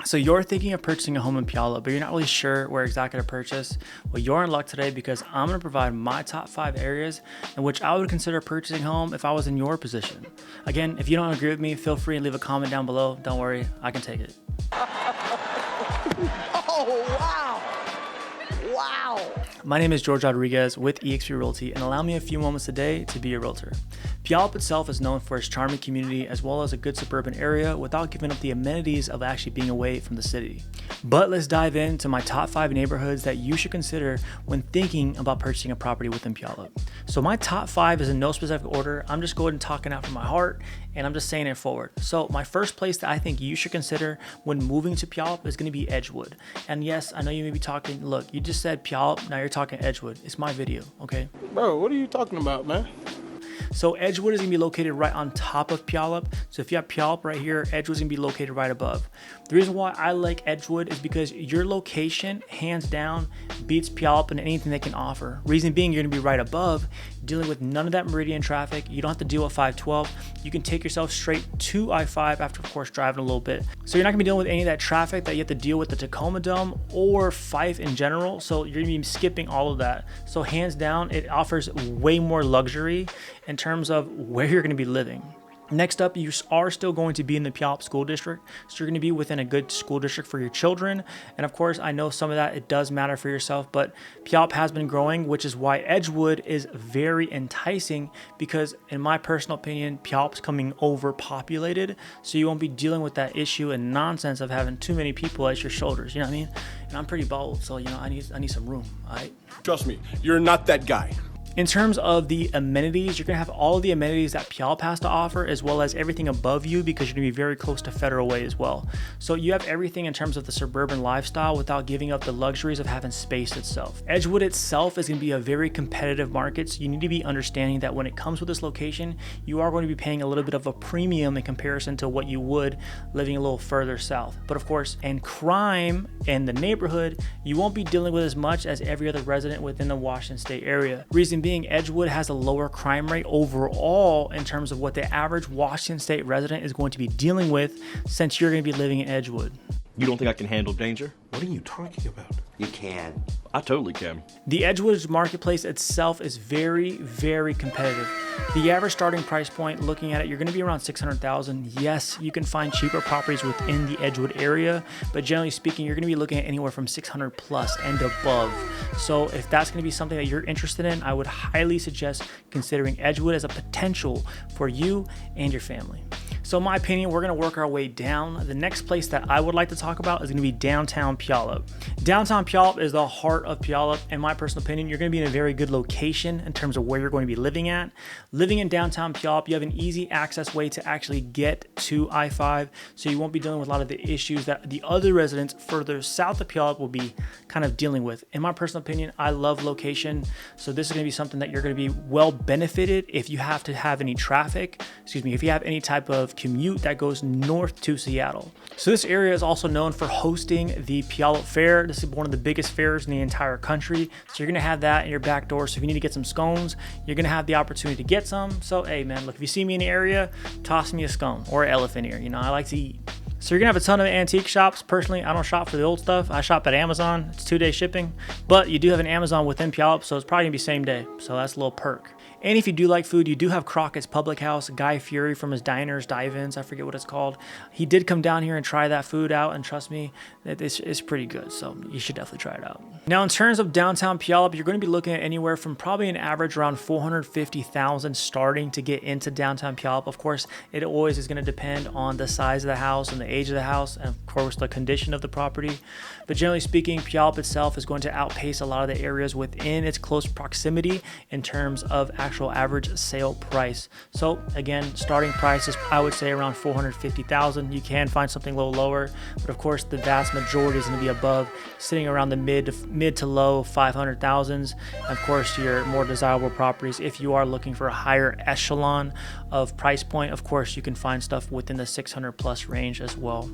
So you're thinking of purchasing a home in Puyallup, but you're not really sure where exactly to purchase. Well, you're in luck today because I'm going to provide my top 5 areas in which I would consider purchasing a home if I was in your position. Again, if you don't agree with me, feel free and leave a comment down below. Don't worry, I can take it. Oh, wow. Wow. My name is George Rodriguez with eXp Realty, and allow me a few moments today to be your realtor. Puyallup itself is known for its charming community as well as a good suburban area without giving up the amenities of actually being away from the city. But let's dive into my top 5 neighborhoods that you should consider when thinking about purchasing a property within Puyallup. So my top 5 is in no specific order. I'm just going and talking out from my heart, and I'm just saying it forward. So my first place that I think you should consider when moving to Puyallup is going to be Edgewood. And yes, I know you may be talking, look, you just said Puyallup, now you're talking Edgewood. It's my video, okay? Bro, what are you talking about, man? So Edgewood is going to be located right on top of Puyallup. So if you have Puyallup right here, Edgewood is going to be located right above. The reason why I like Edgewood is because your location, hands down, beats Puyallup and anything they can offer. Reason being, you're going to be right above, dealing with none of that Meridian traffic. You don't have to deal with 512. You can take yourself straight to I-5 after, of course, driving a little bit. So you're not going to be dealing with any of that traffic that you have to deal with the Tacoma Dome or Fife in general. So you're going to be skipping all of that. So hands down, it offers way more luxury in terms of where you're going to be living. Next up, you are still going to be in the Puyallup School District, so you're going to be within a good school district for your children. And of course, I know some of that, it does matter for yourself, but Puyallup has been growing, which is why Edgewood is very enticing because in my personal opinion, Puyallup's coming overpopulated, so you won't be dealing with that issue and nonsense of having too many people at your shoulders, you know what I mean? And I'm pretty bold, so I need some room, all right? Trust me, you're not that guy. In terms of the amenities, you're going to have all of the amenities that Puyallup has to offer, as well as everything above you because you're going to be very close to Federal Way as well. So you have everything in terms of the suburban lifestyle without giving up the luxuries of having space itself. Edgewood itself is going to be a very competitive market, so you need to be understanding that when it comes with this location, you are going to be paying a little bit of a premium in comparison to what you would living a little further south. But of course, in crime in the neighborhood, you won't be dealing with as much as every other resident within the Washington State area. Reason being, Edgewood has a lower crime rate overall in terms of what the average Washington State resident is going to be dealing with since you're going to be living in Edgewood. You don't think I can handle danger? What are you talking about? You can. I totally can. The Edgewood marketplace itself is very, very competitive. The average starting price point, looking at it, you're going to be around $600,000. Yes, you can find cheaper properties within the Edgewood area, but generally speaking, you're going to be looking at anywhere from 600 plus and above. So if that's going to be something that you're interested in, I would highly suggest considering Edgewood as a potential for you and your family. So in my opinion, we're going to work our way down. The next place that I would like to talk about is going to be downtown Puyallup. Downtown Puyallup is the heart of Puyallup. In my personal opinion, you're going to be in a very good location in terms of where you're going to be living at. Living in downtown Puyallup, you have an easy access way to actually get to I-5, so you won't be dealing with a lot of the issues that the other residents further south of Puyallup will be kind of dealing with. In my personal opinion, I love location, so this is going to be something that you're going to be well benefited if you have to have any traffic, if you have any type of commute that goes north to Seattle. So this area is also known for hosting the Puyallup Fair. This is one of the biggest fairs in the entire country. So you're going to have that in your back door. So if you need to get some scones, you're going to have the opportunity to get some. So hey man, look, if you see me in the area, toss me a scone or an elephant ear. I like to eat. So you're gonna have a ton of antique shops. Personally, I don't shop for the old stuff. I shop at Amazon. It's 2-day shipping, but you do have an Amazon within Puyallup, so it's probably gonna be same day. So that's a little perk. And if you do like food, you do have Crockett's Public House. Guy Fieri from his Diners, Dive-Ins, I forget what it's called. He did come down here and try that food out, and trust me, it's pretty good. So you should definitely try it out. Now, in terms of downtown Puyallup, you're going to be looking at anywhere from probably an average around $450,000 starting to get into downtown Puyallup. Of course, it always is going to depend on the size of the house and the age of the house, and of course the condition of the property. But generally speaking, Puyallup itself is going to outpace a lot of the areas within its close proximity in terms of actual average sale price. So again, starting price is, I would say, around $450,000. You can find something a little lower, but of course the vast majority is going to be above, sitting around the mid to low 500,000s. Of course, your more desirable properties, if you are looking for a higher echelon of price point, of course you can find stuff within the 600 plus range as well.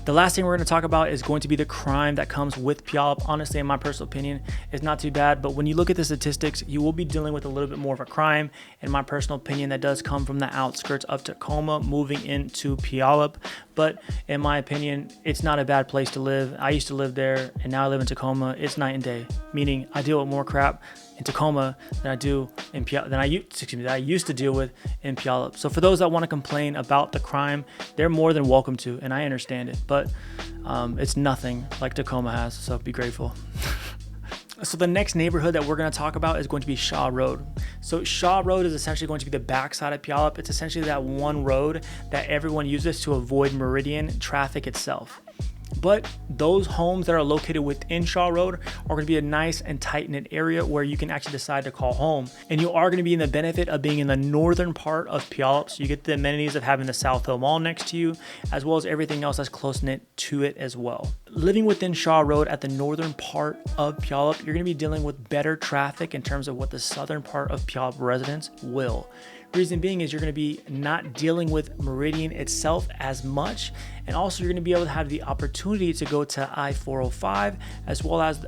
The last thing we're going to talk about is going to be the crime that comes with Puyallup. Honestly, in my personal opinion, it's not too bad, but when you look at the statistics, you will be dealing with a little bit more of a crime. In my personal opinion, that does come from the outskirts of Tacoma moving into Puyallup. But in my opinion, it's not a bad place to live. I used to live there, and now I live in Tacoma. It's night and day, meaning I deal with more crap in Tacoma than I do in that I used to deal with in Puyallup. So for those that want to complain about the crime, they're more than welcome to, and I understand it. But it's nothing like Tacoma has, so be grateful. So the next neighborhood that we're going to talk about is going to be Shaw Road. So Shaw Road is essentially going to be the backside of Puyallup. It's essentially that one road that everyone uses to avoid Meridian traffic itself. But those homes that are located within Shaw Road are going to be a nice and tight-knit area where you can actually decide to call home. And you are going to be in the benefit of being in the northern part of Puyallup. So you get the amenities of having the South Hill Mall next to you, as well as everything else that's close-knit to it as well. Living within Shaw Road at the northern part of Puyallup, you're going to be dealing with better traffic in terms of what the southern part of Puyallup residents will. Reason being is you're going to be not dealing with Meridian itself as much, and also you're going to be able to have the opportunity to go to I-405 as well as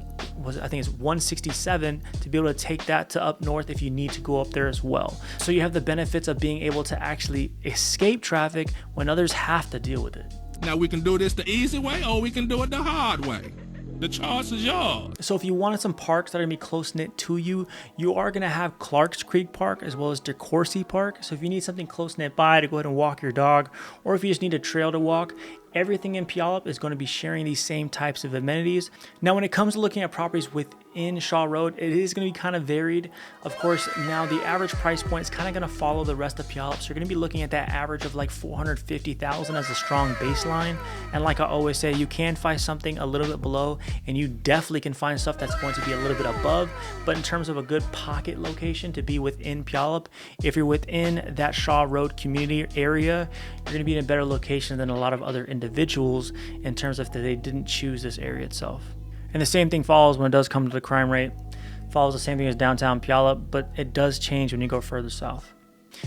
I think it's 167 to be able to take that to up north if you need to go up there as well. So you have the benefits of being able to actually escape traffic when others have to deal with it. Now we can do this the easy way or we can do it the hard way. The choice is yours. So if you wanted some parks that are going to be close-knit to you, you are going to have Clark's Creek Park as well as DeCourcy Park. So if you need something close-knit by to go ahead and walk your dog, or if you just need a trail to walk, everything in Puyallup is going to be sharing these same types of amenities. Now, when it comes to looking at properties within Shaw Road, it is going to be kind of varied. Of course, now the average price point is kind of going to follow the rest of Puyallup. So you're going to be looking at that average of like $450,000 as a strong baseline. And like I always say, you can find something a little bit below, and you definitely can find stuff that's going to be a little bit above. But in terms of a good pocket location to be within Puyallup, if you're within that Shaw Road community area, you're going to be in a better location than a lot of other individuals in terms of that they didn't choose this area itself. And the same thing follows when it does come to the crime rate. Follows the same thing as downtown Puyallup, but it does change when you go further south.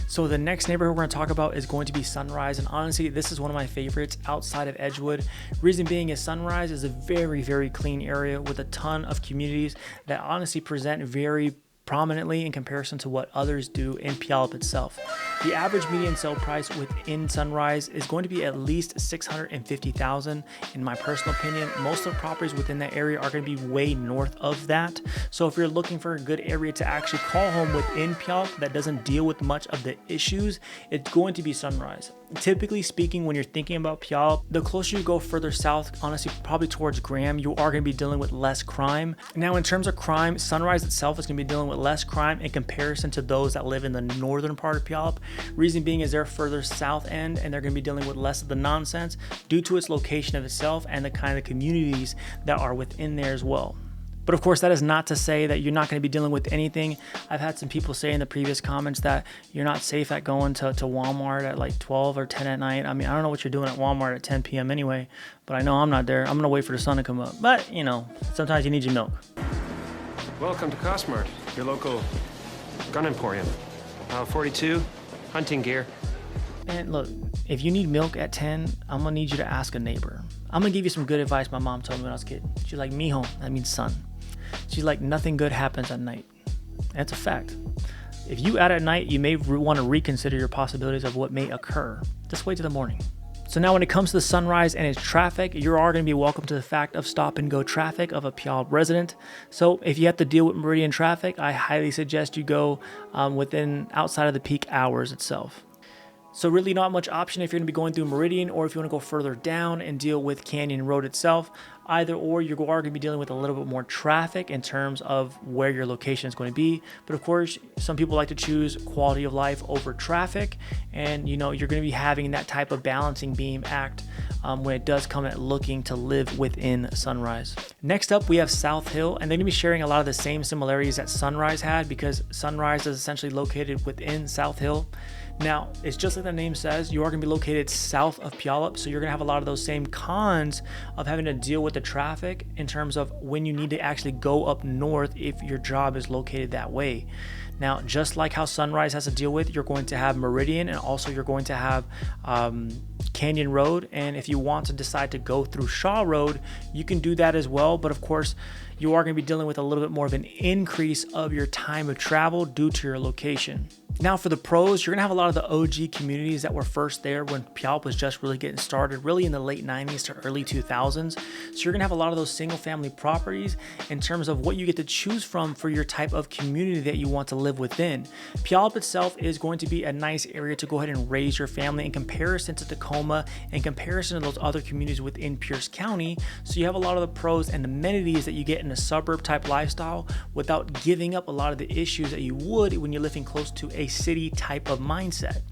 So the next neighborhood we're going to talk about is going to be Sunrise, and honestly this is one of my favorites outside of Edgewood. Reason being is Sunrise is a very, very clean area with a ton of communities that honestly present very prominently in comparison to what others do in Puyallup itself. The average median sale price within Sunrise is going to be at least $650,000 in my personal opinion. Most of the properties within that area are going to be way north of that. So if you're looking for a good area to actually call home within Puyallup that doesn't deal with much of the issues, it's going to be Sunrise. Typically speaking, when you're thinking about Puyallup, the closer you go further south, honestly probably towards Graham, you are going to be dealing with less crime. Now in terms of crime, Sunrise itself is going to be dealing with less crime in comparison to those that live in the northern part of Puyallup. Reason being is they're further south end and they're going to be dealing with less of the nonsense due to its location of itself and the kind of communities that are within there as well. But of course, that is not to say that you're not going to be dealing with anything. I've had some people say in the previous comments that you're not safe at going to Walmart at like 12 or 10 at night. I mean, I don't know what you're doing at Walmart at 10 p.m. anyway, but I know I'm not there. I'm going to wait for the sun to come up. But, you know, sometimes you need your milk. Welcome to Cosmart, your local gun emporium. Aisle 42, hunting gear. And look, if you need milk at 10, I'm going to need you to ask a neighbor. I'm going to give you some good advice my mom told me when I was a kid. She's like, mijo, that means son. She's like, nothing good happens at night. That's a fact. If you out at night, you may want to reconsider your possibilities of what may occur. Just wait till the morning. So now when it comes to the Sunrise and its traffic, you are going to be welcome to the fact of stop and go traffic of a Puyallup resident. So if you have to deal with Meridian traffic, I highly suggest you go outside of the peak hours itself. So really not much option if you're going to be going through Meridian, or if you want to go further down and deal with Canyon Road itself. Either or, you are going to be dealing with a little bit more traffic in terms of where your location is going to be. But of course, some people like to choose quality of life over traffic. And you know, you're going to be having that type of balancing beam act when it does come at looking to live within Sunrise. Next up, we have South Hill, and they're going to be sharing a lot of the same similarities that Sunrise had, because Sunrise is essentially located within South Hill. Now, it's just like the name says, you are going to be located south of Puyallup, so you're going to have a lot of those same cons of having to deal with the traffic in terms of when you need to actually go up north if your job is located that way. Now, just like how Sunrise has to deal with, you're going to have Meridian, and also you're going to have Canyon Road. And if you want to decide to go through Shaw Road, you can do that as well. But of course, you are going to be dealing with a little bit more of an increase of your time of travel due to your location. Now for the pros, you're gonna have a lot of the OG communities that were first there when Puyallup was just really getting started, really in the late 90s to early 2000s. So you're gonna have a lot of those single family properties in terms of what you get to choose from for your type of community that you want to live within. Puyallup itself is going to be a nice area to go ahead and raise your family in comparison to Tacoma, in comparison to those other communities within Pierce County. So you have a lot of the pros and amenities that you get in a suburb type lifestyle without giving up a lot of the issues that you would when you're living close to a city type of mindset.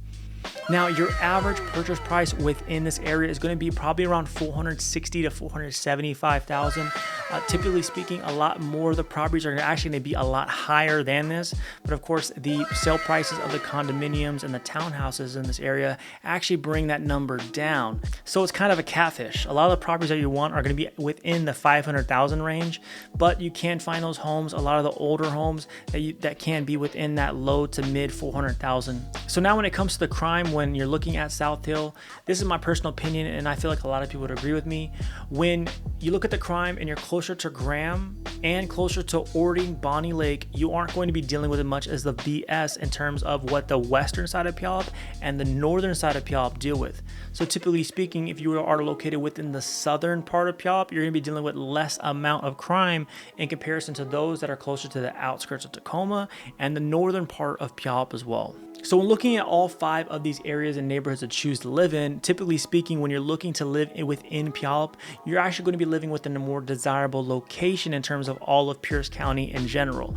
Now, your average purchase price within this area is going to be probably around $460,000 to $475,000. Typically speaking, a lot more of the properties are actually going to be a lot higher than this. But of course, the sale prices of the condominiums and the townhouses in this area actually bring that number down. So it's kind of a catfish. A lot of the properties that you want are going to be within the $500,000 range, but you can find those homes, a lot of the older homes that can be within that low to mid $400,000. So now when it comes to the crime, when you're looking at South Hill, this is my personal opinion, and I feel like a lot of people would agree with me. When you look at the crime and you're closer to Graham and closer to Ording, Bonnie Lake, you aren't going to be dealing with as much as the BS in terms of what the western side of Puyallup and the northern side of Puyallup deal with. So typically speaking, if you are located within the southern part of Puyallup, you're going to be dealing with less amount of crime in comparison to those that are closer to the outskirts of Tacoma and the northern part of Puyallup as well. So when looking at all 5 of these areas and neighborhoods to choose to live in, typically speaking, when you're looking to live within Puyallup, you're actually going to be living within a more desirable location in terms of all of Pierce County in general.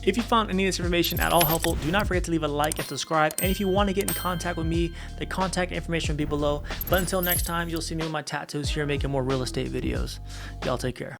If you found any of this information at all helpful, do not forget to leave a like and subscribe. And if you want to get in contact with me, the contact information will be below. But until next time, you'll see me with my tattoos here making more real estate videos. Y'all take care.